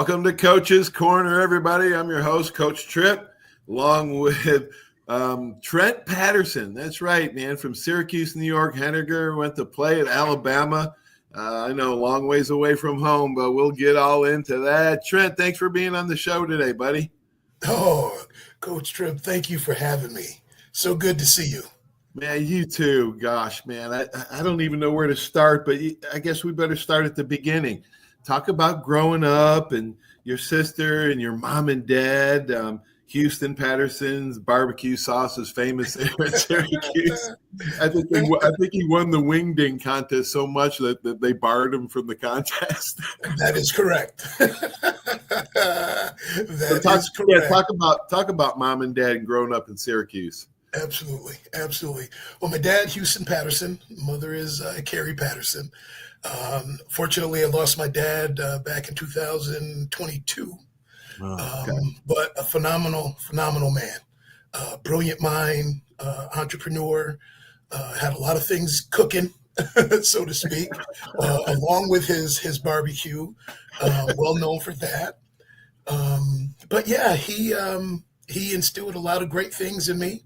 Welcome to Coach's Corner, everybody. I'm your host, Coach Tripp, along with Trent Patterson. That's right, man, from Syracuse, New York. Henniger went to play at Alabama. I know a long ways away from home, but we'll get all into that. Trent, thanks for being on the show today, buddy. Oh, Coach Tripp, thank you for having me. So good to see you. Man, you too. Gosh, man, I don't even know where to start, but I guess we better start at the beginning. Talk about growing up and your sister and your mom and dad. Houston Patterson's barbecue sauce is famous there at Syracuse. I think he won the wing ding contest so much that they barred him from the contest. That is correct. Talk about mom and dad growing up in Syracuse. Absolutely. Well, my dad, Houston Patterson, mother is Carrie Patterson. Fortunately, I lost my dad back in 2022. Okay. But a phenomenal man, brilliant mind, entrepreneur, had a lot of things cooking, so to speak, along with his barbecue, well known for that. But yeah, he instilled a lot of great things in me.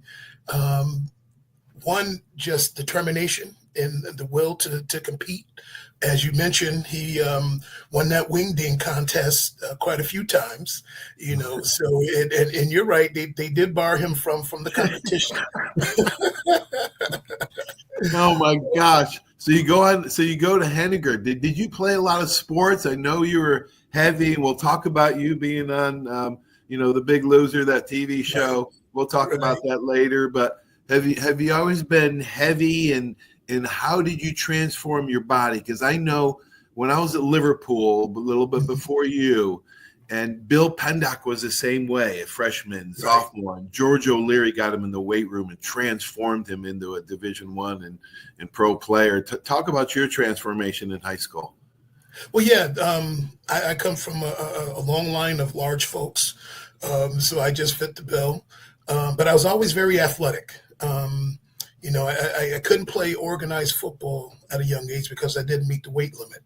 One, just determination and the will to compete. As you mentioned, he won that wing ding contest quite a few times, so and you're right, they did bar him from the competition. Oh my gosh. So you go to Henniger. Did you play a lot of sports? I know you were heavy, and we'll talk about you being on The Big Loser, that TV show. We'll talk about that later, but have you always been heavy, and how did you transform your body? Because I know when I was at Liverpool a little bit before you, and Bill Pendock was the same way, a freshman, sophomore, and George O'Leary got him in the weight room and transformed him into a Division I and pro player. Talk about your transformation in high school. Well, yeah, I come from a long line of large folks, so I just fit the bill. But I was always very athletic. I couldn't play organized football at a young age because I didn't meet the weight limit,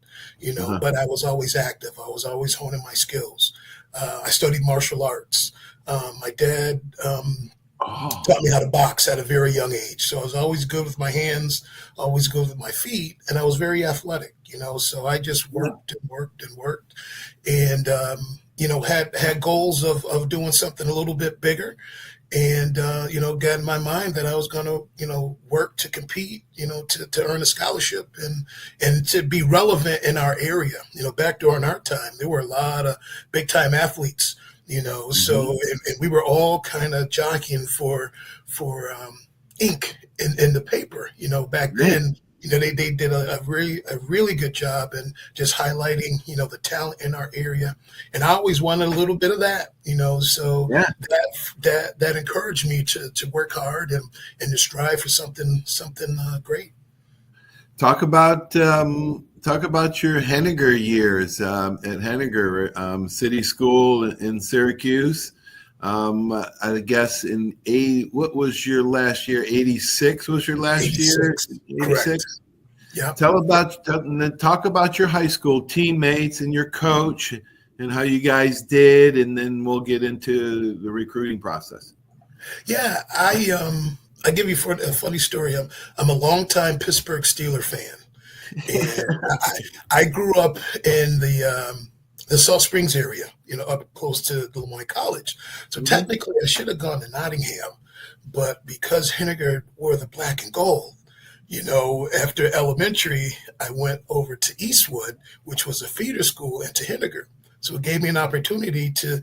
but I was always active. I was always honing my skills. I studied martial arts. My dad taught me how to box at a very young age. So I was always good with my hands, always good with my feet, and I was very athletic, so I just worked and had goals of doing something a little bit bigger. And, got in my mind that I was going to, work to compete, to earn a scholarship and to be relevant in our area. Back during our time, there were a lot of big time athletes, so and we were all kind of jockeying for ink in the paper, back then. They did a really good job in just highlighting, the talent in our area. And I always wanted a little bit of that, so that encouraged me to work hard and to strive for something great. Talk about your Henniger years at Henniger City School in Syracuse. I guess what was your last year? 86 was your last 86, year? 86? Yeah. Talk about your high school teammates and your coach and how you guys did, and then we'll get into the recruiting process. Yeah, I give you a funny story. I'm a longtime Pittsburgh Steelers fan. And I grew up in the Salt Springs area, up close to the Lemoyne College. So technically I should have gone to Nottingham, but because Henniger wore the black and gold, after elementary, I went over to Eastwood, which was a feeder school, and to Henniger. So it gave me an opportunity to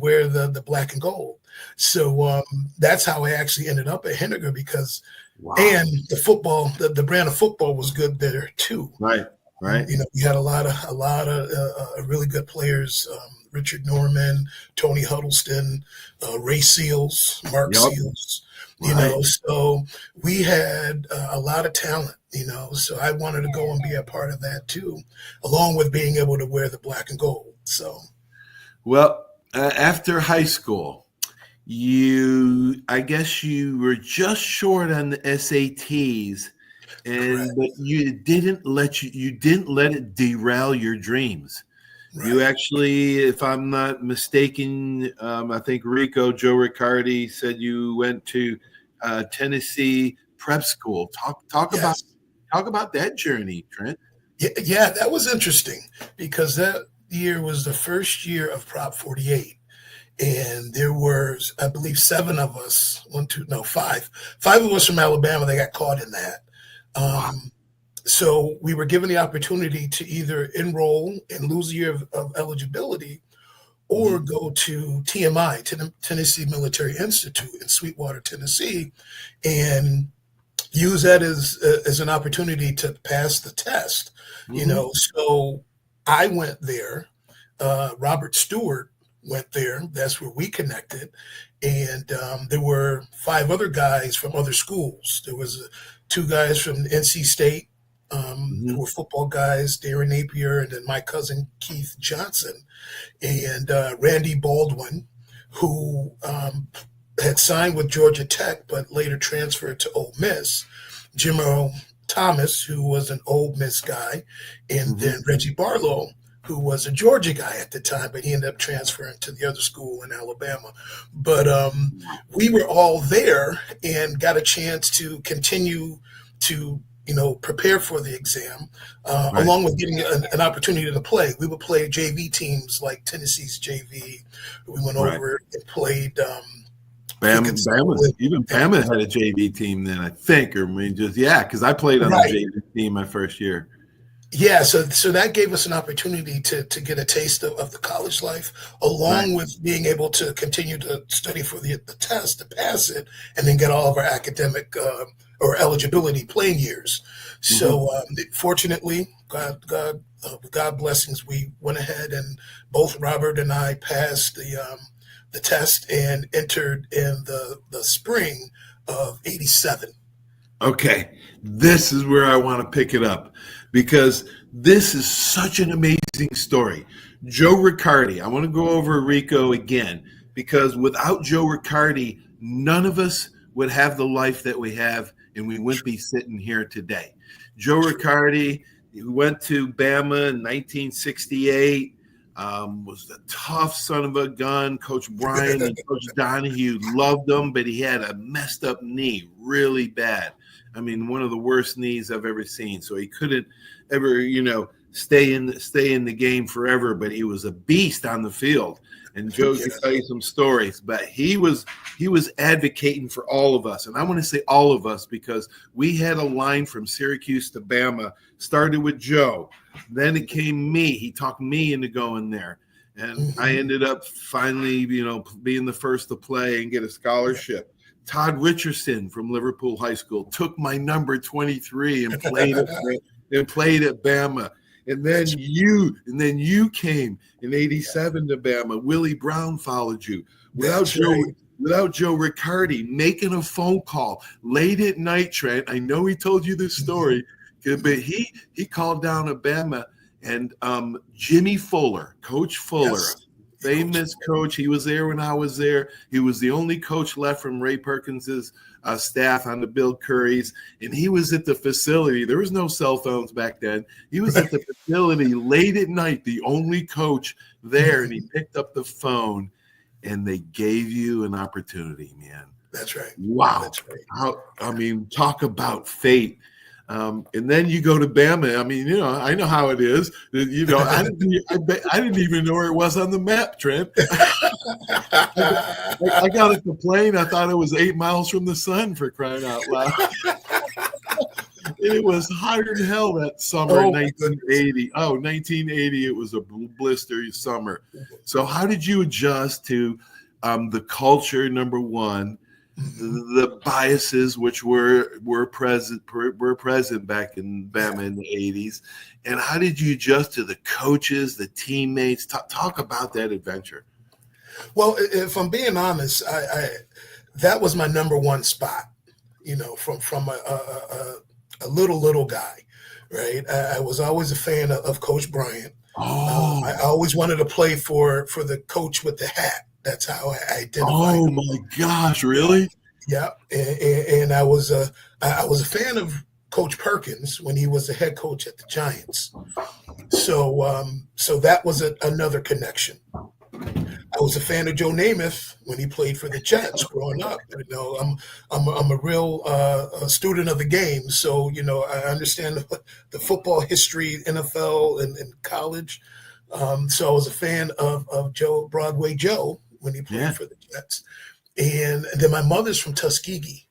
wear the black and gold. So that's how I actually ended up at Henniger because, and the football, the brand of football was good there too. Right. We had a lot of really good players. Richard Norman, Tony Huddleston, Ray Seals, Mark Seals. So we had a lot of talent. So I wanted to go and be a part of that too, along with being able to wear the black and gold. So, well, after high school, I guess you were just short on the SATs. But you didn't let it derail your dreams. You Right. actually, if I'm not mistaken, I think Joe Riccardi said you went to Tennessee prep school. Yes. Talk about that journey, Trent. Yeah, that was interesting because that year was the first year of Prop 48. And there was, I believe, seven of us, one, two, no, five of us from Alabama that got caught in that. Wow. So we were given the opportunity to either enroll and lose a year of eligibility or Mhm. go to TMI, Tennessee Military Institute in Sweetwater, Tennessee, and use that as an opportunity to pass the test. Mhm. So I went there. Robert Stewart went there. That's where we connected, and there were five other guys from other schools. There was two guys from NC State who Mhm. were football guys, Darren Napier, and then my cousin Keith Johnson, and Randy Baldwin, who had signed with Georgia Tech but later transferred to Ole Miss. Jim Earl Thomas, who was an Ole Miss guy, and Mhm. then Reggie Barlow, who was a Georgia guy at the time, but he ended up transferring to the other school in Alabama. But we were all there and got a chance to continue to prepare for the exam, Right. along with getting an opportunity to play. We would play JV teams like Tennessee's JV. We went Right. over and played. I think it's Even and, Bama had a JV team then, I think, or because I played on the right. JV team my first year. Yeah, so that gave us an opportunity to get a taste of the college life, Right. along with being able to continue to study for the test to pass it, and then get all of our academic or eligibility playing years. Mhm. So fortunately, with God blessings, we went ahead and both Robert and I passed the test and entered in the spring of '87. Okay, this is where I want to pick it up because this is such an amazing story. Joe Riccardi, I want to go over Rico again because without Joe Riccardi, none of us would have the life that we have and we wouldn't be sitting here today. Joe True. Riccardi, who went to Bama in 1968, was the tough son of a gun. Coach Brian and Coach Donahue loved him, but he had a messed up knee really bad. I mean, one of the worst knees I've ever seen. So he couldn't ever, stay in the game forever. But he was a beast on the field. And Joe Yeah. could tell you some stories. But he was advocating for all of us, and I want to say all of us because we had a line from Syracuse to Bama. Started with Joe, then it came me. He talked me into going there. And I Mhm. ended up finally, being the first to play and get a Yeah. scholarship. Todd Richardson from Liverpool High School took my number 23 and played at Bama. That's And then you came in '87 to Bama. Willie Brown followed you. that's right. Without Joe Riccardi making a phone call late at night, Trent. I know he told you this story, but he called down to Bama and Jimmy Fuller, Coach Fuller, Yes. Coach. famous coach. He was there when I was there. He was the only coach left from Ray Perkins's staff on the Bill Curry's, and he was at the facility. There was no cell phones back then. He was at the facility late at night, the only coach there, and he picked up the phone, and they gave you an opportunity, man. That's right. Wow. That's right. Talk about fate. And then you go to Bama. I mean, I know how it is. I didn't even know where it was on the map, Trent. I got to complain. I thought it was 8 miles from the sun, for crying out loud. It was hotter than hell that summer in Oh my goodness. 1980. Oh, 1980, it was a blistery summer. So how did you adjust to the culture, number one, Mhm. the biases which were present back in Bama in the '80s, and how did you adjust to the coaches, the teammates? Talk about that adventure. Well, if I'm being honest, I that was my number one spot. From a little guy, right? I was always a fan of Coach Bryant. I Oh, always wanted to play for the coach with the hat. That's how I identified. oh my gosh, Yeah, really? yeah. And I was a fan of Coach Perkins when he was the head coach at the Giants. So that was another connection. I was a fan of Joe Namath when he played for the Jets growing up. I'm a real student of the game, so I understand the football history, NFL and college. So I was a fan of Broadway Joe when he played for the Jets, and then my mother's from Tuskegee.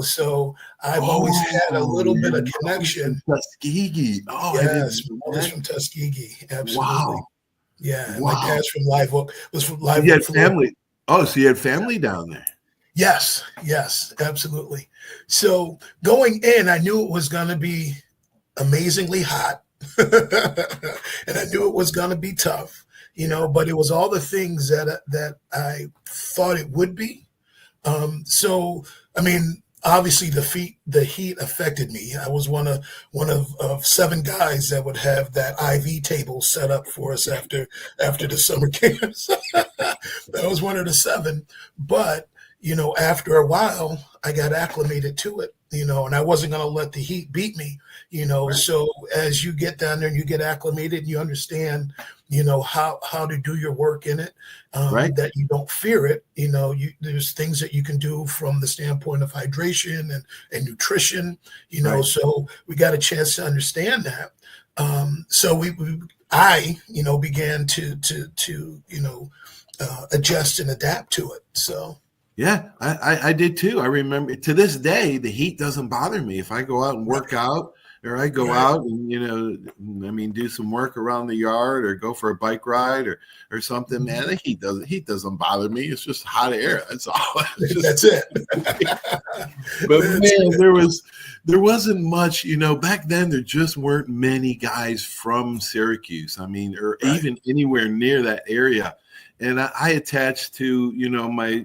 So I've always had a little bit of connection. Tuskegee. Oh, yes, my mother's from Tuskegee. Absolutely. Wow. Yeah, my dad's from Live Oak. Was from Live Oak. You had family. Oh, so you had family down there. Yes, absolutely. So going in, I knew it was going to be amazingly hot, and I knew it was going to be tough. But it was all the things that I thought it would be. So I mean, obviously the heat affected me. I was one of 7 guys that would have that IV table set up for us after the summer camps. That was one of the 7. But, after a while, I got acclimated to it, and I wasn't going to let the heat beat me, Right. So as you get down there and you get acclimated and you understand, how to do your work in it, Right. that you don't fear it. There's things that you can do from the standpoint of hydration and nutrition, Right. So we got a chance to understand that. So I began to adjust and adapt to it. So. Yeah, I did too. I remember to this day, the heat doesn't bother me. If I go out and work out, or I go out and, do some work around the yard or go for a bike ride or something, man, the heat doesn't bother me. It's just hot air. That's all. That's it. But man, there wasn't much, back then there just weren't many guys from Syracuse. Or even anywhere near that area. And I attached to, my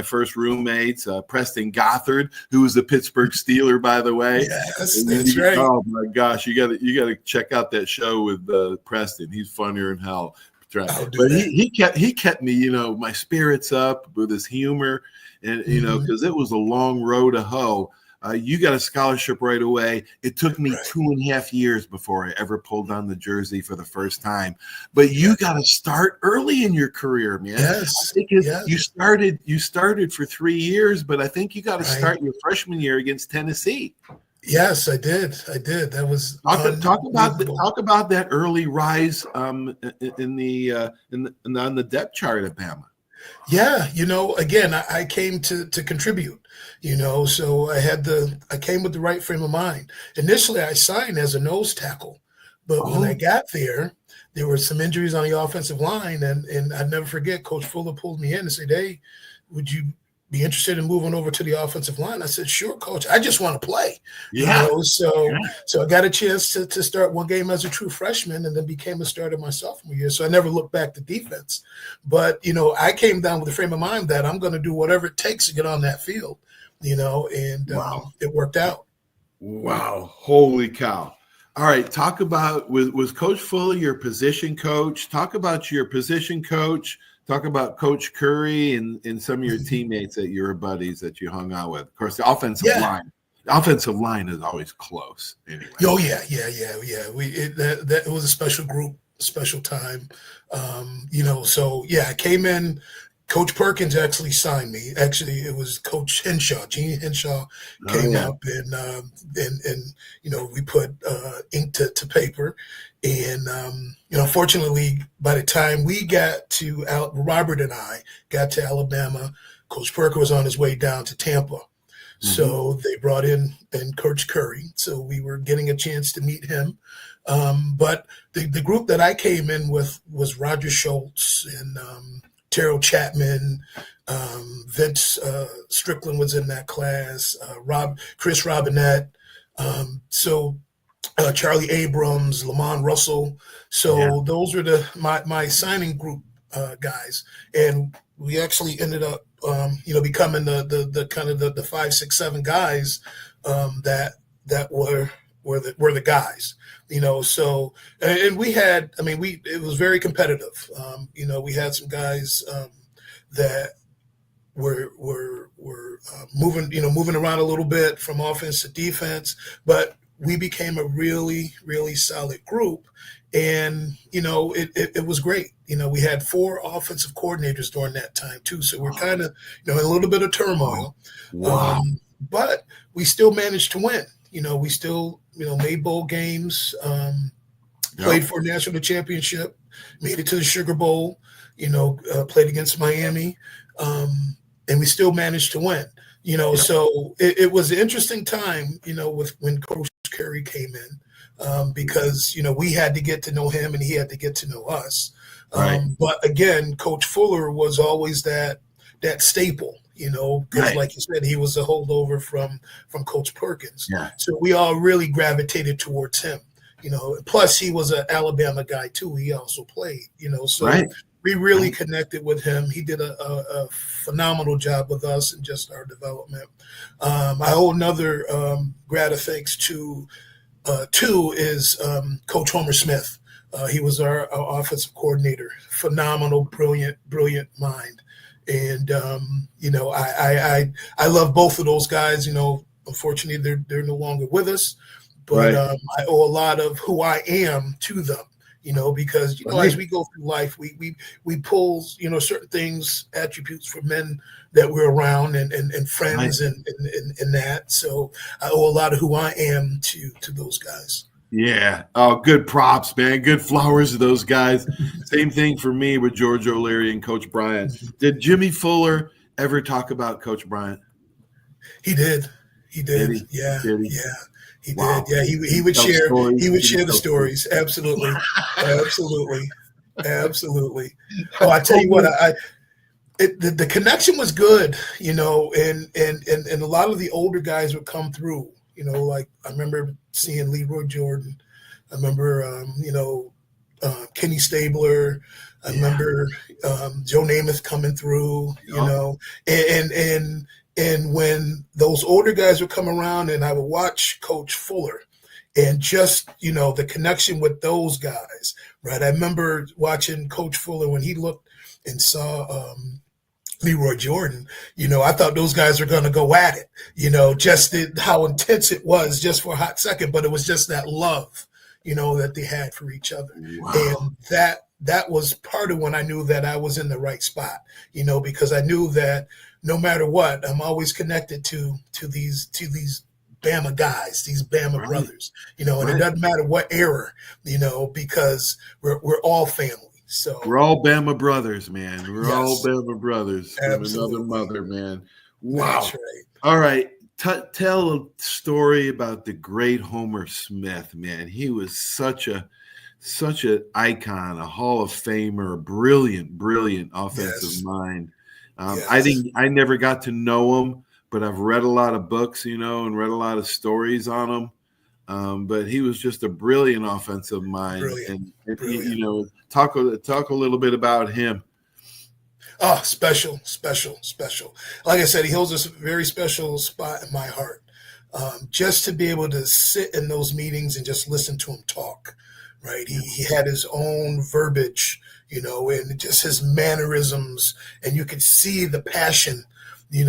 first roommates, Preston Gothard, who was a Pittsburgh Steeler, by the way. Yes, that's right. Oh my gosh, you got to check out that show with Preston. He's funnier than hell. But he kept me, my spirits up with his humor, and because it was a long road to hoe. You got a scholarship right away. It took me 2.5 years before I ever pulled on the jersey for the first time. But you got to start early in your career, man. Yes. You started for 3 years, but I think you got to start your freshman year against Tennessee. Yes, I did. That was talk about that early rise on the depth chart at Bama. Yeah, again, I came to contribute, so I came with the right frame of mind. Initially, I signed as a nose tackle, but when I got there were some injuries on the offensive line, and I'd never forget, Coach Fuller pulled me in and said, "Hey, would you be interested in moving over to the offensive line?" I said, "Sure, Coach. I just want to play." So I got a chance to start one game as a true freshman, and then became a starter my sophomore year. So I never looked back to defense. But I came down with a frame of mind that I'm going to do whatever it takes to get on that field. And it worked out. Wow! Holy cow! All right, talk about was Coach Fuller your position coach? Talk about your position coach. Talk about Coach Curry and some of your teammates that you were buddies that you hung out with. Of course, the offensive line. The offensive line is always close. Anyway. Oh yeah. That was a special group, special time. So I came in. Coach Perkins actually signed me. Actually, it was Coach Henshaw. Gene Henshaw came up and we put ink to paper. And, fortunately, by the time we got to Robert and I got to Alabama, Coach Perkins was on his way down to Tampa. So they brought in Coach Curry. So we were getting a chance to meet him. But the group that I came in with was Roger Schultz and Terrell Chapman, Vince Strickland was in that class, Chris Robinette, Charlie Abrams, Lamont Russell. So those were my signing group guys, and we actually ended up becoming the kind of the 5, 6, 7 guys that were the guys. So and we had, it was very competitive. We had some guys that were moving around a little bit from offense to defense, but we became a really, really solid group. And, it was great. We had 4 offensive coordinators during that time too. So we're kind of, in a little bit of turmoil. Wow. But we still managed to win. We still, made bowl games, played for a national championship, made it to the Sugar Bowl, played against Miami, and we still managed to win. So it was an interesting time, with when Coach Carey came in, because we had to get to know him and he had to get to know us. Right. But again, Coach Fuller was always that staple, because like you said, he was a holdover from Coach Perkins. Yeah. So we all really gravitated towards him. Plus he was an Alabama guy too. He also played. So we really connected with him. He did a phenomenal job with us and just our development. I owe another grad of thanks to is Coach Homer Smith. He was our offensive coordinator. Phenomenal, brilliant mind. And I love both of those guys. Unfortunately, they're no longer with us, but I owe a lot of who I am to them. Because as we go through life, we pull certain things, attributes from men that we're around and friends and that. So I owe a lot of who I am to those guys. Yeah. Oh, good props, man. Good flowers to those guys. Same thing for me with George O'Leary and Coach Bryant. Did Jimmy Fuller ever talk about Coach Bryant? He did. Did he? Yeah. Did he? Yeah. He Wow. did. Yeah. He would share. Stories. He would share the stories. Absolutely. Absolutely. Oh, I tell you what, the connection was good, and a lot of the older guys would come through. Like I remember seeing Leroy Jordan. I remember, Kenny Stabler. I remember Joe Namath coming through. And when those older guys would come around, and I would watch Coach Fuller, and just the connection with those guys, right? I remember watching Coach Fuller when he looked and saw Leroy Jordan, I thought those guys were going to go at it, just how intense it was just for a hot second, but it was just that love, that they had for each other. Wow. And that was part of when I knew that I was in the right spot, because I knew that no matter what, I'm always connected to these Bama guys, these Bama brothers, and it doesn't matter what era, because we're all family. So we're all Bama brothers, man. We're all Bama brothers from another mother, man. Wow. That's right. All right. Tell a story about the great Homer Smith, man. He was such an icon, a Hall of Famer, brilliant offensive mind. I never got to know him, but I've read a lot of books, and read a lot of stories on him. But he was just a brilliant offensive mind. Brilliant. Talk a little bit about him. Oh, special. Like I said, he holds a very special spot in my heart. Just to be able to sit in those meetings and just listen to him talk, right? He had his own verbiage, and just his mannerisms, and you could see the passion, in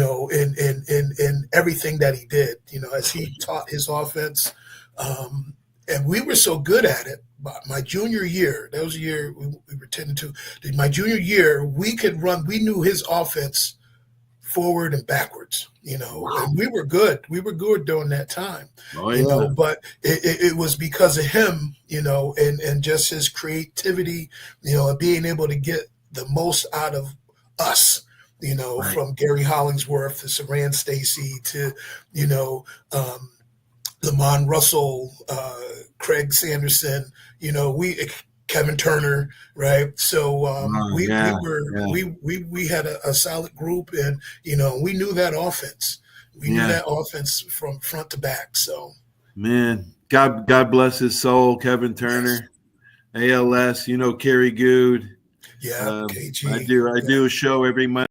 everything that he did, as he taught his offense. And we were so good at it. My junior year, that was the year we were 10-2. My junior year, we could run. We knew his offense forward and backwards, Wow. and we were good. We were good during that time, but it was because of him, and just his creativity, and being able to get the most out of us, from Gary Hollingsworth to Saran Stacy to, Lamont Russell, Craig Sanderson, Kevin Turner, right? So we had a solid group, and we knew that offense. We knew that offense from front to back. So, man, God bless his soul, Kevin Turner, ALS. Kerry Good. Yeah, KG. I do a show every Monday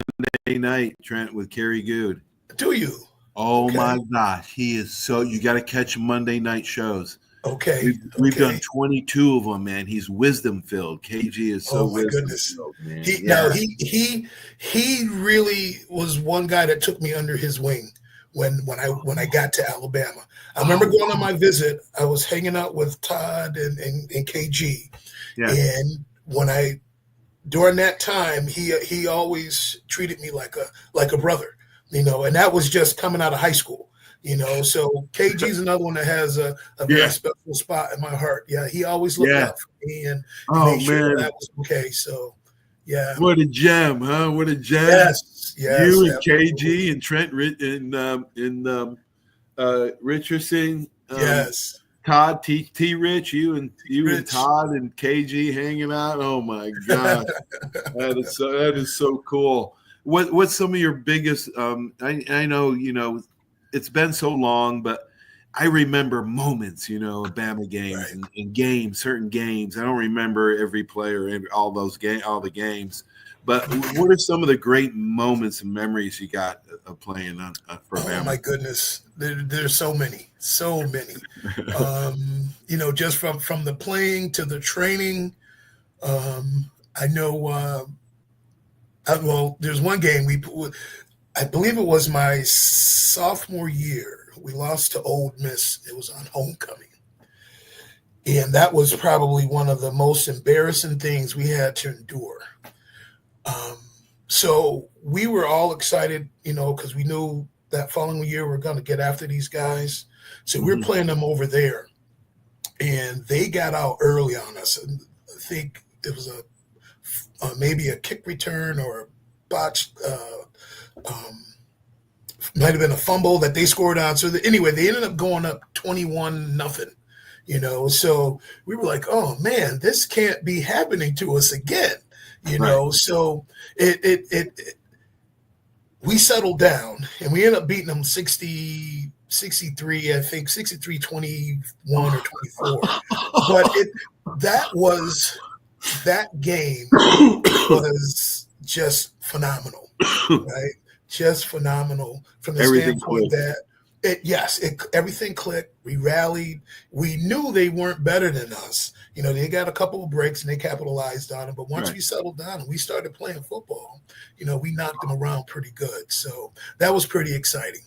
night, Trent, with Kerry Good. Do you? Oh my gosh, he is so. You got to catch Monday night shows. Okay. We've done 22 of them, man. He's wisdom filled. KG is so Oh my wisdom goodness. filled, man. He really was one guy that took me under his wing when I got to Alabama. I remember going on my visit. I was hanging out with Todd and KG, and during that time, he always treated me like a brother, and that was just coming out of high school. So KG's another one that has a very special spot in my heart. Yeah, he always looked out for me and made sure that was okay. So, yeah. What a gem, huh? What a gem. Yes. You and absolutely. KG and Trent Richardson. Yes. Todd T Rich, you and Rich. Todd and KG hanging out. Oh my God, that is so cool. What's some of your biggest? I know it's been so long, but I remember moments, Bama games and games, certain games. I don't remember every player and all the games. But what are some of the great moments and memories you got of playing for Bama? Oh my goodness, there's so many. Just from the playing to the training. I know. There's one game I believe it was my sophomore year. We lost to Ole Miss. It was on homecoming. And that was probably one of the most embarrassing things we had to endure. So we were all excited, because we knew that following year we're going to get after these guys. So we were playing them over there. And they got out early on us. And I think it was maybe a kick return or a botched might have been a fumble that they scored on. So anyway, they ended up going up 21-0, So we were like, oh man, this can't be happening to us again, So we settled down and we ended up beating them 63, I think 63, 21 or 24. But that game was just phenomenal, right? Just phenomenal from the standpoint that everything clicked. We rallied. We knew they weren't better than us. They got a couple of breaks and they capitalized on it. But once we settled down and we started playing football, we knocked them around pretty good. So that was pretty exciting.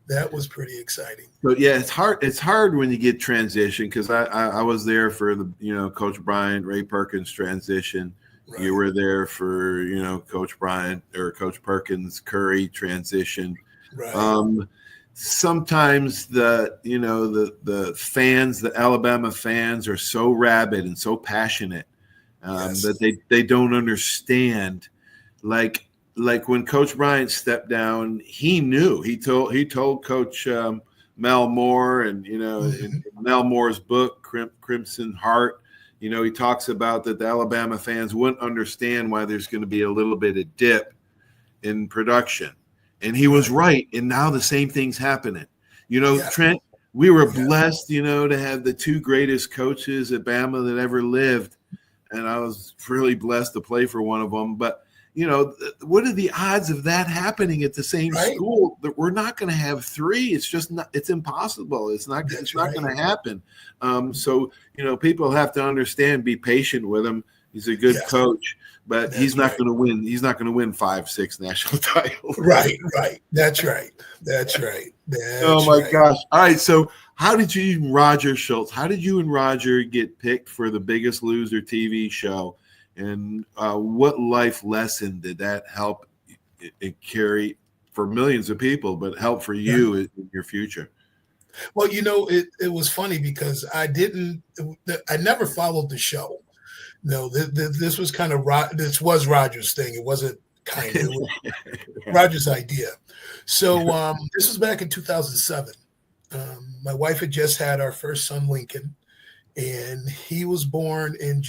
But yeah, it's hard. It's hard when you get transition because I was there for the Coach Bryant, Ray Perkins transition. Right. You were there for Coach Bryant or Coach Perkins Curry transition. Right. Sometimes the fans, the Alabama fans, are so rabid and so passionate that they don't understand. Like when Coach Bryant stepped down, he knew. He told Coach Mel Moore and in Mel Moore's book Crimson Heart. He talks about that the Alabama fans wouldn't understand why there's going to be a little bit of dip in production. And he was right. And now the same thing's happening. Trent, we were blessed, to have the two greatest coaches at Bama that ever lived. And I was really blessed to play for one of them. But, what are the odds of that happening at the same school? That we're not going to have three. It's just not. It's impossible. It's not going to happen. So people have to understand. Be patient with him. He's a good coach, but he's not going to win. He's not going to win 5-6 national titles. Right. That's right. Oh my gosh! All right. So how did you and Roger Schultz? How did you and Roger get picked for the Biggest Loser TV show? And what life lesson did that help it carry for millions of people, but help for you in your future? Well, it was funny because I never followed the show. No, this was this was Roger's thing. It wasn't it was Roger's idea. So this was back in 2007. My wife had just had our first son, Lincoln. And he was born in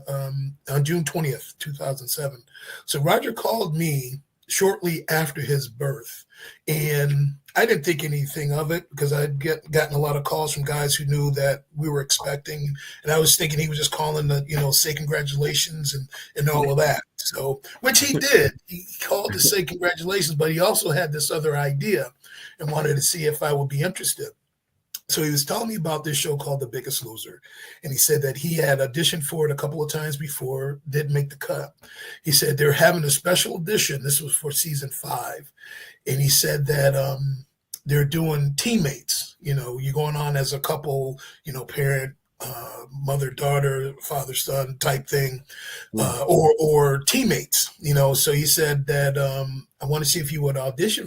on June 20th, 2007. So Roger called me shortly after his birth. And I didn't think anything of it because I'd gotten a lot of calls from guys who knew that we were expecting. And I was thinking he was just calling to, say congratulations and all of that. So, which he did. He called to say congratulations, but he also had this other idea and wanted to see if I would be interested. So he was telling me about this show called The Biggest Loser. And he said that he had auditioned for it a couple of times before, didn't make the cut. He said they're having a special edition. This was for season 5. And he said that they're doing teammates. You're going on as a couple, parent, mother, daughter, father, son type thing, or teammates, So he said that I want to see if you would audition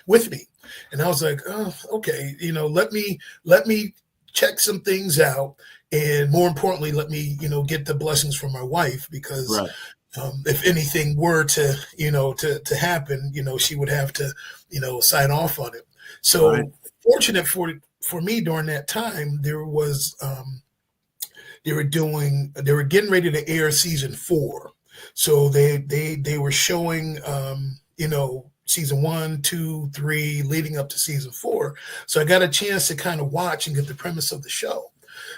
with me. And I was like, oh, okay, let me check some things out, and more importantly, let me get the blessings from my wife, because Right. If anything were to to happen, she would have to sign off on it. So Right. fortunate for me during that time, there was they were getting ready to air season 4. So they were showing season 1, 2, 3 leading up to season 4. So I got a chance to kind of watch and get the premise of the show.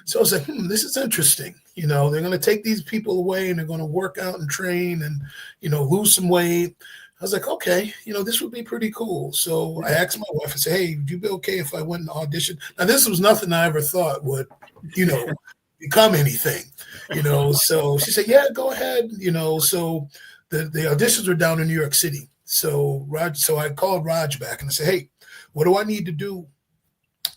So I was like, this is interesting. They're going to take these people away and they're going to work out and train and lose some weight. I was like, okay, this would be pretty cool. So I asked my wife, I said, hey, would you be okay if I went and auditioned? Now, this was nothing I ever thought would, become anything, So she said, yeah, go ahead. So the auditions were down in New York City. So I called Raj back and I said, hey, what do I need to do?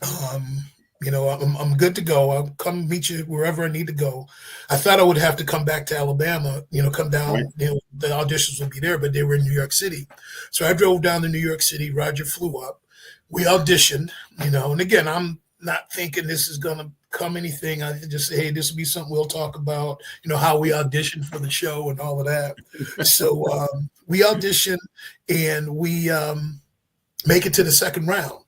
I'm good to go. I'll come meet you wherever I need to go. I thought I would have to come back to Alabama, come down, Right. The auditions would be there, but they were in New York City. So I drove down to New York City. Roger flew up. We auditioned, and again, I'm not thinking this is going to come anything. I just say, hey, this will be something we'll talk about, how we auditioned for the show and all of that. So we auditioned and we make it to the second round.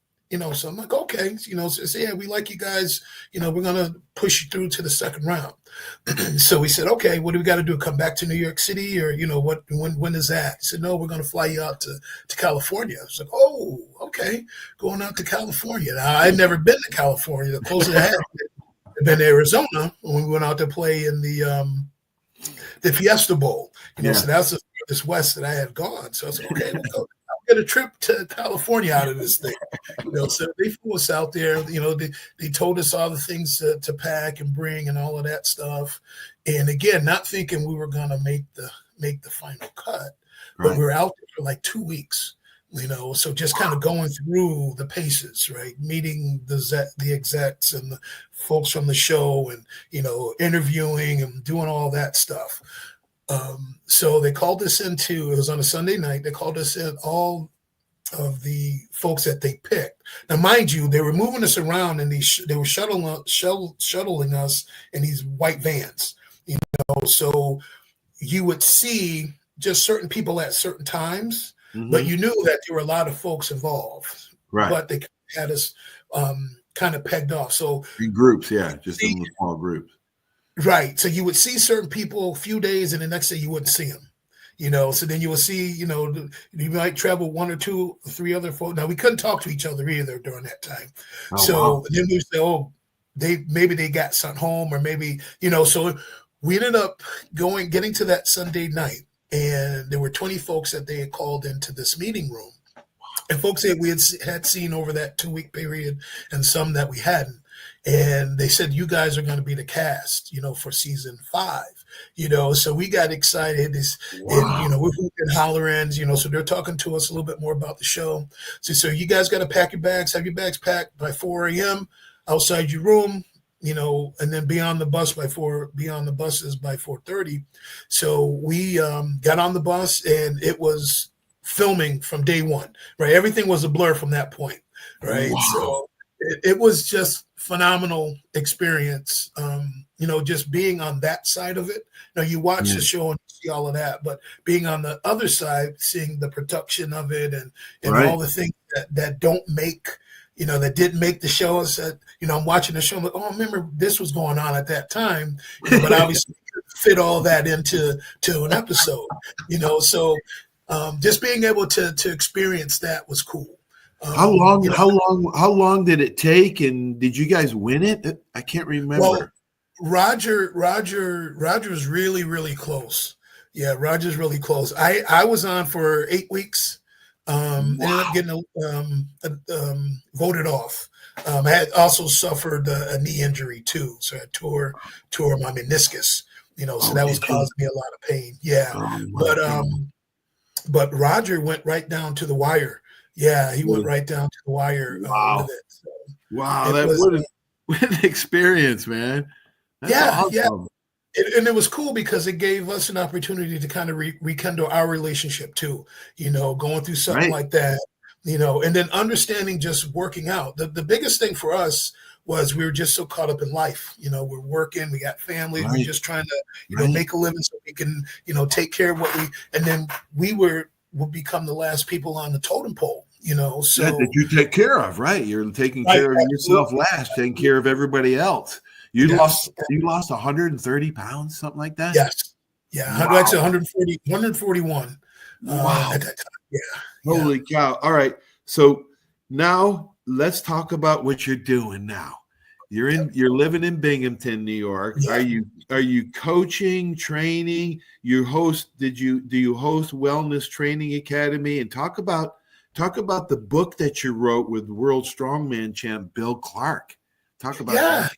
So I'm like, okay, so yeah, we like you guys, we're going to push you through to the second round. So we said, okay, what do we got to do? Come back to New York City, or, when is that? He said, no, we're going to fly you out to California. I was like, oh, okay, going out to California. Now, I'd never been to California. The closest I had been to Arizona when we went out to play in the Fiesta Bowl. So that's the furthest west that I had gone. So I was like, okay, we'll go. Get a trip to California out of this thing, So they flew us out there. They told us all the things to pack and bring and all of that stuff. And again, not thinking we were gonna make the final cut, but we were out there for like 2 weeks. So just kind of going through the paces, right? Meeting the execs and the folks from the show, and interviewing and doing all that stuff. So they called us it was on a Sunday night. They called us in, all of the folks that they picked. Now, mind you, they were moving us around, and they were shuttling us in these white vans, so you would see just certain people at certain times, but you knew that there were a lot of folks involved, right? But they had us kind of pegged off. So in groups, just in small groups. Right. So you would see certain people a few days, and the next day you wouldn't see them, So then you will see, you might travel 1 or 2 or 3 other folks. Now, we couldn't talk to each other either during that time. Wow. Then we say, oh, maybe they got sent home, or maybe, so we ended up getting to that Sunday night, and there were 20 folks that they had called into this meeting room. And folks that we had seen over that 2-week period, and some that we hadn't. And they said, you guys are going to be the cast, for season 5, so we got excited. Wow. And, we're hooping, hollering, so they're talking to us a little bit more about the show. So you guys got to pack your bags, have your bags packed by 4 a.m. outside your room, and then be on the buses by 4:30. So we got on the bus, and it was filming from day one, right? Everything was a blur from that point, right? Wow. So it was just phenomenal experience, just being on that side of it. You watch the show and see all of that, but being on the other side, seeing the production of it and right. all the things that don't make, that didn't make the show. I said, I'm watching the show, I'm like, oh, I remember this was going on at that time, but obviously fit all that into an episode, so just being able to experience that was cool. How long did it take, and did you guys win it? I can't remember. Well, Roger was really, really close. Yeah, Roger's really close. I was on for 8 weeks. Ended up getting voted off. I had also suffered a knee injury too, so I tore my meniscus. So that was causing me a lot of pain. Yeah, Oh my but God. but Roger went right down to the wire. Yeah, he went right down to the wire Wow. with it. So Wow. it That was, what an experience, man. That's yeah. awesome. And it was cool because it gave us an opportunity to kind of rekindle our relationship too, going through something Right. like that, and then understanding just working out. The biggest thing for us was we were just so caught up in life. We're working, we got families, we're Right. just trying to, Right. make a living so we can, take care of and then we will become the last people on the totem pole, so. Yeah, that you take care of, right? You're taking Right, care of yourself last, taking care of everybody else. You yes, lost 130 pounds, something like that? yes, yeah, Wow. actually 140, 141 Wow. at that time. Yeah, yeah. Holy cow. All right. So now let's talk about what you're doing now. You're living in Binghamton, New York. Yeah. Are you coaching, training? Do you host Wellness Training Academy? And talk about the book that you wrote with world strongman champ Bill Clark. Talk about that.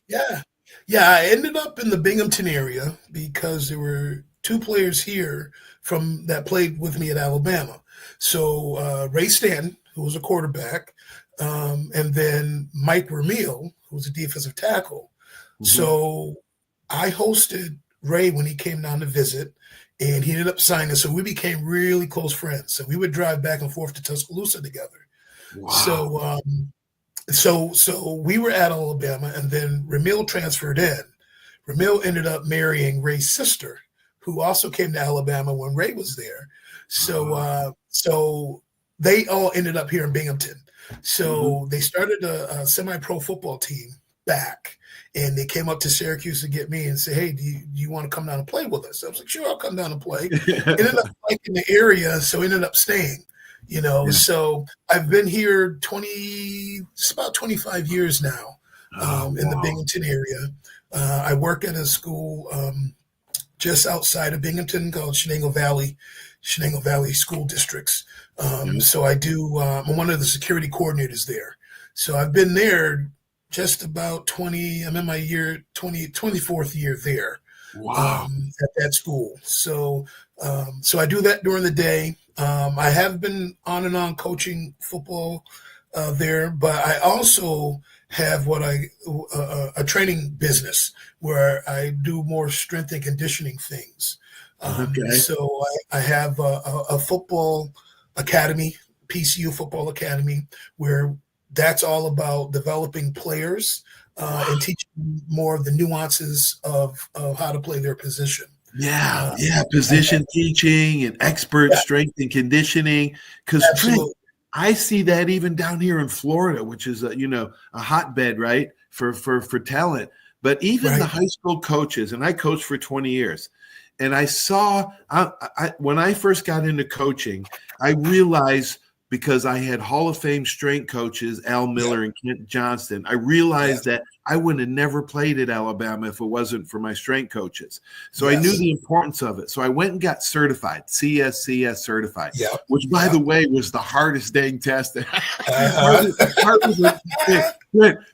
Yeah. I ended up in the Binghamton area because there were two players here that played with me at Alabama. So Ray Stanton, who was a quarterback, and then Mike Ramil, who was a defensive tackle. Mhm. So I hosted Ray when he came down to visit, and he ended up signing. So we became really close friends. So we would drive back and forth to Tuscaloosa together. Wow. So we were at Alabama, and then Ramil transferred in. Ramil ended up marrying Ray's sister, who also came to Alabama when Ray was there. So they all ended up here in Binghamton. So they started a semi-pro football team back, and they came up to Syracuse to get me and say, "Hey, do you want to come down and play with us?" I was like, "Sure, I'll come down and play." Ended up liking the area, so ended up staying. Yeah. So I've been here it's about 25 years now in the Binghamton area. I work at a school just outside of Binghamton called Shenango Valley School Districts. So I'm one of the security coordinators there. So I've been there just about I'm in my 24th year there. Wow. At that school. So I do that during the day. I have been on and on coaching football there, but I also have a training business where I do more strength and conditioning things. So I have a football academy, PCU football academy, where that's all about developing players and teaching more of the nuances of how to play their position. Position teaching and expert strength and conditioning. Because I see that even down here in Florida, which is a hotbed, right, for talent. But even the high school coaches, and I coached for 20 years, and I saw when I first got into coaching, I realized, because I had Hall of Fame strength coaches, Al Miller and Kent Johnston, I realized that I would have never played at Alabama if it wasn't for my strength coaches. So I knew the importance of it. So I went and got certified, CSCS certified, which, by the way, was the hardest dang test.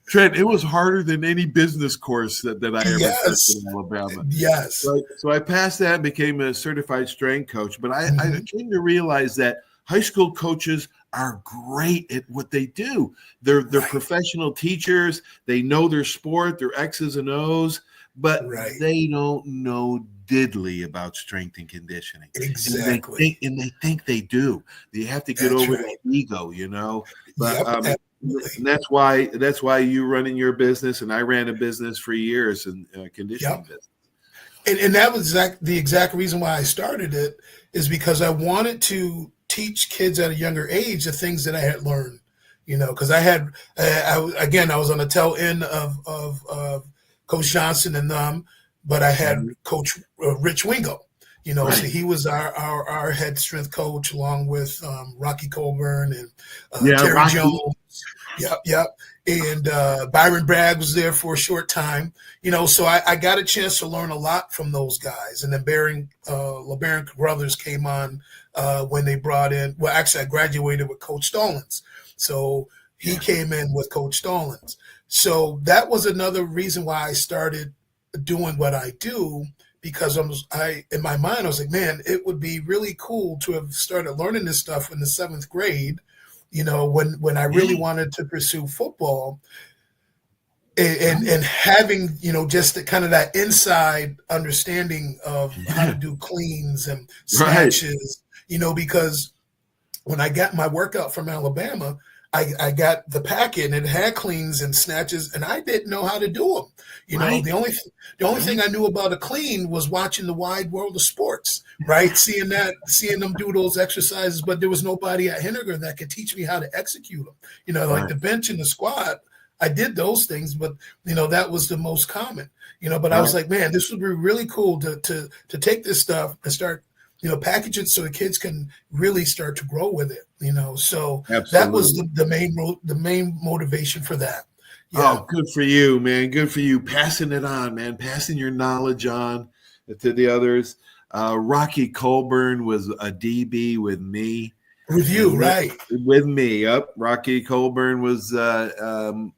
Trent, it was harder than any business course that I ever took in Alabama. Yes. So I passed that and became a certified strength coach. But I came to realize that high school coaches are great at what they do. They're professional teachers. They know their sport, their X's and O's, but they don't know diddly about strength and conditioning. Exactly. And they think they do. You have to get over that ego, But and that's why you running your business, and I ran a business for years in conditioning business. And that was the exact reason why I started it, is because I wanted to teach kids at a younger age the things that I had learned, because I was on the tail end of Coach Johnson and them, but I had Coach Rich Wingo, so he was our head strength coach, along with Rocky Colburn and Terry Jones. Yep. And Byron Bragg was there for a short time, so I got a chance to learn a lot from those guys. And then LeBaron Brothers came on when they brought in. Well, actually, I graduated with Coach Stallings, so he came in with Coach Stallings. So that was another reason why I started doing what I do, because in my mind I was like, man, it would be really cool to have started learning this stuff in the 7th grade, when I really wanted to pursue football, and having, just the kind of that inside understanding of how to do cleans and snatches, because when I got my workout from Alabama, I got the packet and it had cleans and snatches, and I didn't know how to do them. The only thing I knew about a clean was watching the Wide World of Sports, right? seeing them do those exercises, but there was nobody at Henniger that could teach me how to execute them. Like the bench and the squat, I did those things, but that was the most common. But I was like, man, this would be really cool to take this stuff and start package it so the kids can really start to grow with it, So Absolutely. That was the main motivation for that. Yeah. Oh, good for you, man. Good for you. Passing it on, man. Passing your knowledge on to the others. Rocky Colburn was a DB with me. With you, right? With me. Yep. Rocky Colburn was DB,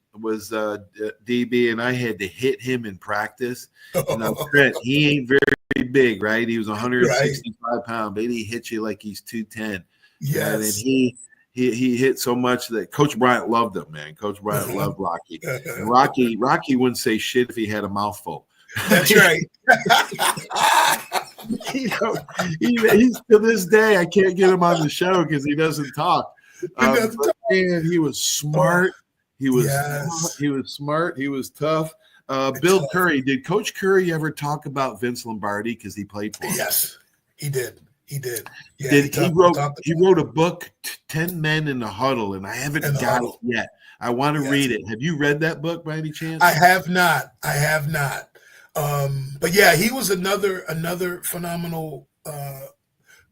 and I had to hit him in practice. And Trent, he ain't very big, right? He was 165 pounds, but he hit you like he's 210. Yes. And he hit so much that Coach Bryant loved him, man. Coach Bryant loved Rocky. And Rocky wouldn't say shit if he had a mouthful. That's right. He's to this day, I can't get him on the show because he doesn't talk. But man, he was smart. He was smart. He was tough. Bill Curry. Did Coach Curry ever talk about Vince Lombardi because he played for him? Yes, he did. Yeah, he wrote a book, 10 Men in the Huddle, and I haven't got it yet. I want to read it. Have you read that book by any chance? I have not. But yeah, he was another phenomenal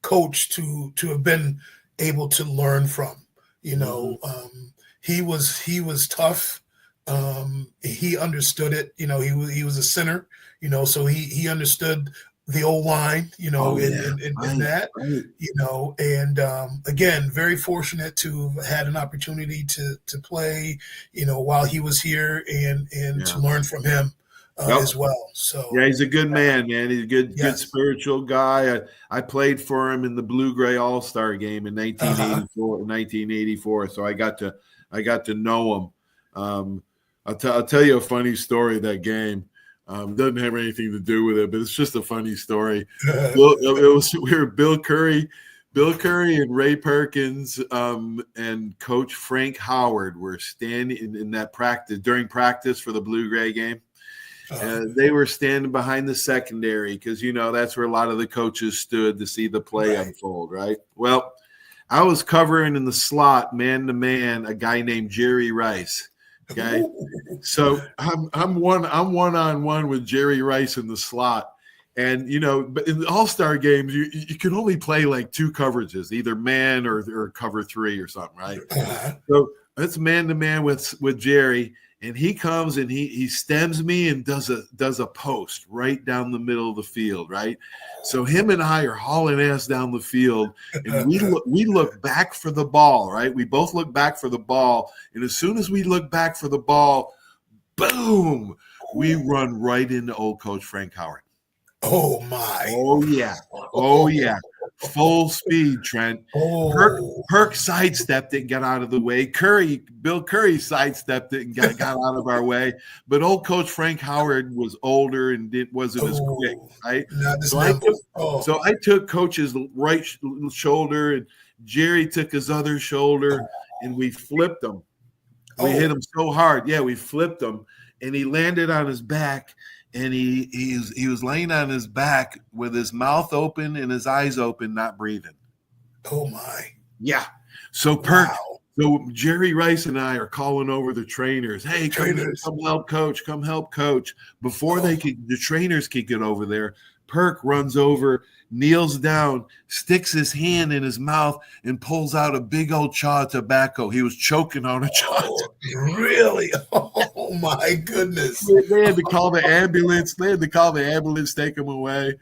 coach to have been able to learn from. He was tough. He understood it. He was a center. So he understood the old line. In that. And again, very fortunate to have had an opportunity to play. While he was here and to learn from him. As well. So yeah, he's a good man. He's a good spiritual guy. I played for him in the Blue-Gray All-Star game in 1984. So I got to know him. I'll tell you a funny story of that game. Doesn't have anything to do with it, but it's just a funny story. We were Bill Curry and Ray Perkins and Coach Frank Howard were standing in that practice during practice for the Blue-Gray game. They were standing behind the secondary because, that's where a lot of the coaches stood to see the play unfold, right? Well, I was covering in the slot, man-to-man, a guy named Jerry Rice, okay? So I'm one-on-one with Jerry Rice in the slot. And, but in the all-star games, you can only play like 2 coverages, either man or cover 3 or something, right? So it's man-to-man with Jerry. And he comes and he stems me and does a post right down the middle of the field, right? So him and I are hauling ass down the field, and we look back for the ball, right? We both look back for the ball, and as soon as we look back for the ball, boom, we run right into old Coach Frank Howard. Oh my! Oh yeah! Full speed, Trent. Perk sidestepped it and got out of the way. Bill Curry sidestepped it and got out of our way. But old Coach Frank Howard was older and wasn't as quick, right? So I took Coach's right shoulder, and Jerry took his other shoulder, and we flipped him. We hit him so hard. Yeah, we flipped him, and he landed on his back. And he was laying on his back with his mouth open and his eyes open, not breathing. Oh my! Yeah. So So Jerry Rice and I are calling over the trainers. Hey, come help coach! Come help coach! Before the trainers could get over there, Perk runs over, kneels down, sticks his hand in his mouth, and pulls out a big old chaw of tobacco. He was choking on a chaw. Really? Oh my goodness! They had to call the ambulance. Take him away.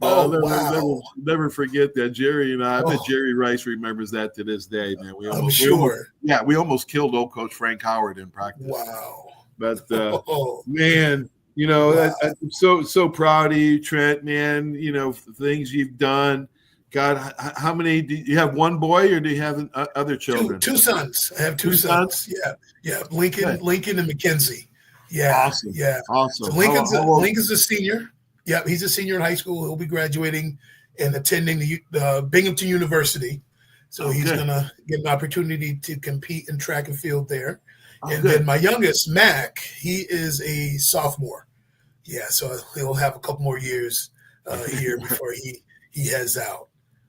Oh, I'll wow. never forget that. Jerry and I bet Oh, Jerry Rice remembers that to this day, man. I'm sure. We almost killed old coach Frank Howard in practice. Wow. But Oh, man, wow. I'm so proud of you, Trent, man. Things you've done. God, how many do you have? One boy, or do you have other children? Two sons. I have two Two sons? sons. Yeah. Lincoln, Good. Lincoln and Mackenzie. Yeah. Awesome. Yeah. Awesome. So Lincoln's a senior. Yeah, he's a senior in high school. He'll be graduating and attending the Binghamton University. So he's going to get an opportunity to compete in track and field there. And then my youngest, Mac, he is a sophomore. Yeah, so he'll have a couple more years here before he heads out.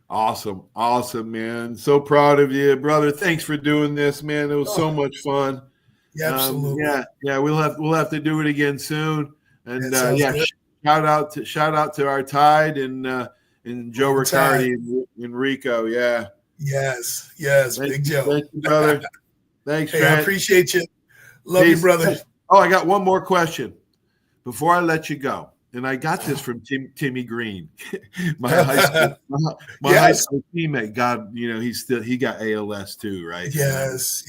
Awesome, man. So proud of you, brother. Thanks for doing this, man. It was so much fun. Yeah, absolutely. Yeah. We'll have to do it again soon. And good. shout out to our Tide and Joe Riccardi and Rico. Yeah. Yes, Big Joe. Thank you, brother. Thanks, Hey, Trent. I appreciate you. Love you, brother. Oh, I got one more question before I let you go. And I got this from Timmy Green, my high school teammate. God, he got ALS too, right? Yes.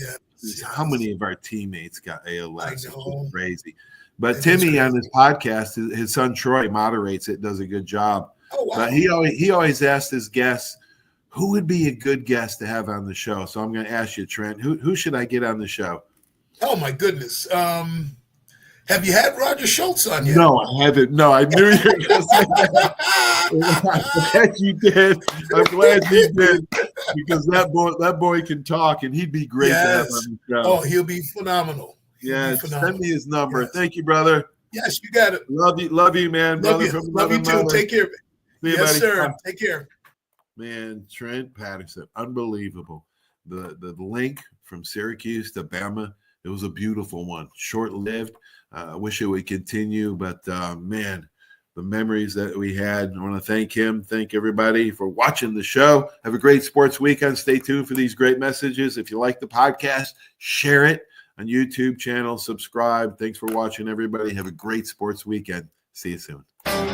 How many of our teammates got ALS? It's just crazy. But It Timmy on his podcast, his son Troy moderates it, does a good job. Oh, wow. But he always asks his guests, who would be a good guest to have on the show? So I'm going to ask you, Trent, who should I get on the show? Oh, my goodness. Have you had Roger Schultz on yet? No, I haven't. No, I knew you were going to say that. I'm glad you did. I'm glad you did, because that boy can talk, and he'd be great to have on the show. Oh, he'll be phenomenal. Send me his number. Yes. Thank you, brother. Yes, you got it. Love you, man. Love you too. Mother. Take care. Yes, sir. Take care. Man, Trent Patterson, unbelievable. The link from Syracuse to Bama, it was a beautiful one. Short-lived. I wish it would continue, but man, the memories that we had. I want to thank him. Thank everybody for watching the show. Have a great sports weekend. Stay tuned for these great messages. If you like the podcast, share it on YouTube channel. Subscribe. Thanks for watching, everybody. Have a great sports weekend. See you soon.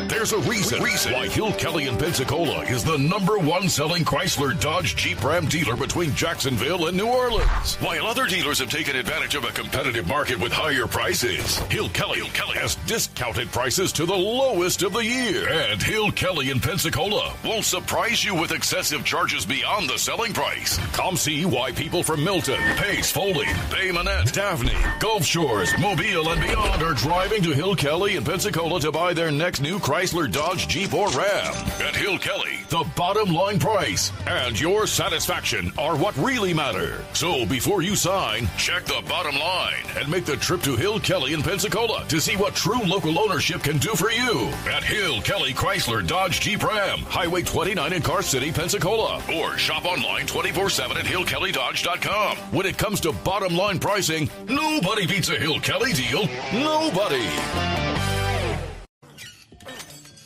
There's a reason why Hill Kelly in Pensacola is the #1 selling Chrysler, Dodge, Jeep, Ram dealer between Jacksonville and New Orleans. While other dealers have taken advantage of a competitive market with higher prices, Hill Kelly has discounted prices to the lowest of the year. And Hill Kelly in Pensacola won't surprise you with excessive charges beyond the selling price. Come see why people from Milton, Pace, Foley, Bay Minette, Daphne, Gulf Shores, Mobile, and beyond are driving to Hill Kelly in Pensacola to buy their next new Chrysler, Dodge, Jeep, or Ram. At Hill Kelly, the bottom line price and your satisfaction are what really matter. So before you sign, check the bottom line and make the trip to Hill Kelly in Pensacola to see what true local ownership can do for you. At Hill Kelly Chrysler, Dodge, Jeep, Ram, Highway 29 in Car City, Pensacola. Or shop online 24/7 at hillkellydodge.com. When it comes to bottom line pricing, nobody beats a Hill Kelly deal. Nobody.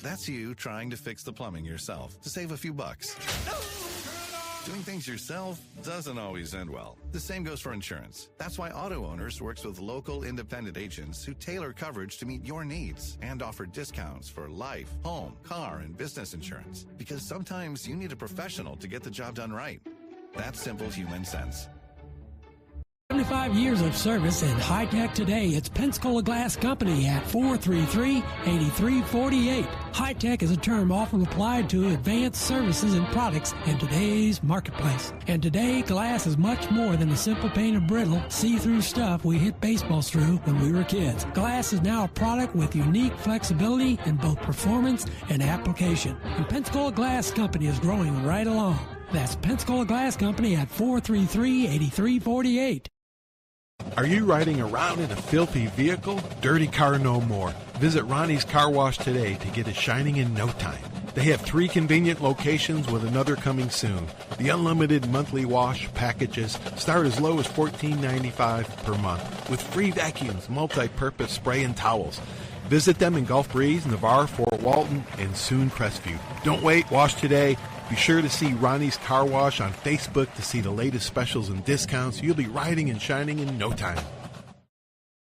That's you trying to fix the plumbing yourself to save a few bucks. Doing things yourself doesn't always end well. The same goes for insurance. That's why Auto Owners works with local independent agents who tailor coverage to meet your needs and offer discounts for life, home, car, and business insurance. Because sometimes you need a professional to get the job done right. That's simple human sense. 75 years of service in high-tech today. It's Pensacola Glass Company at 433-8348. High-tech is a term often applied to advanced services and products in today's marketplace. And today, glass is much more than the simple painted brittle, see-through stuff we hit baseballs through when we were kids. Glass is now a product with unique flexibility in both performance and application. And Pensacola Glass Company is growing right along. That's Pensacola Glass Company at 433-8348. Are you riding around in a filthy vehicle? Dirty car no more. Visit Ronnie's Car Wash today to get it shining in no time. They have 3 convenient locations with another coming soon. The unlimited monthly wash packages start as low as $14.95 per month with free vacuums, multi-purpose spray, and towels. Visit them in Gulf Breeze, Navarre, Fort Walton, and soon Crestview. Don't wait. Wash today. Be sure to see Ronnie's Car Wash on Facebook to see the latest specials and discounts. You'll be riding and shining in no time.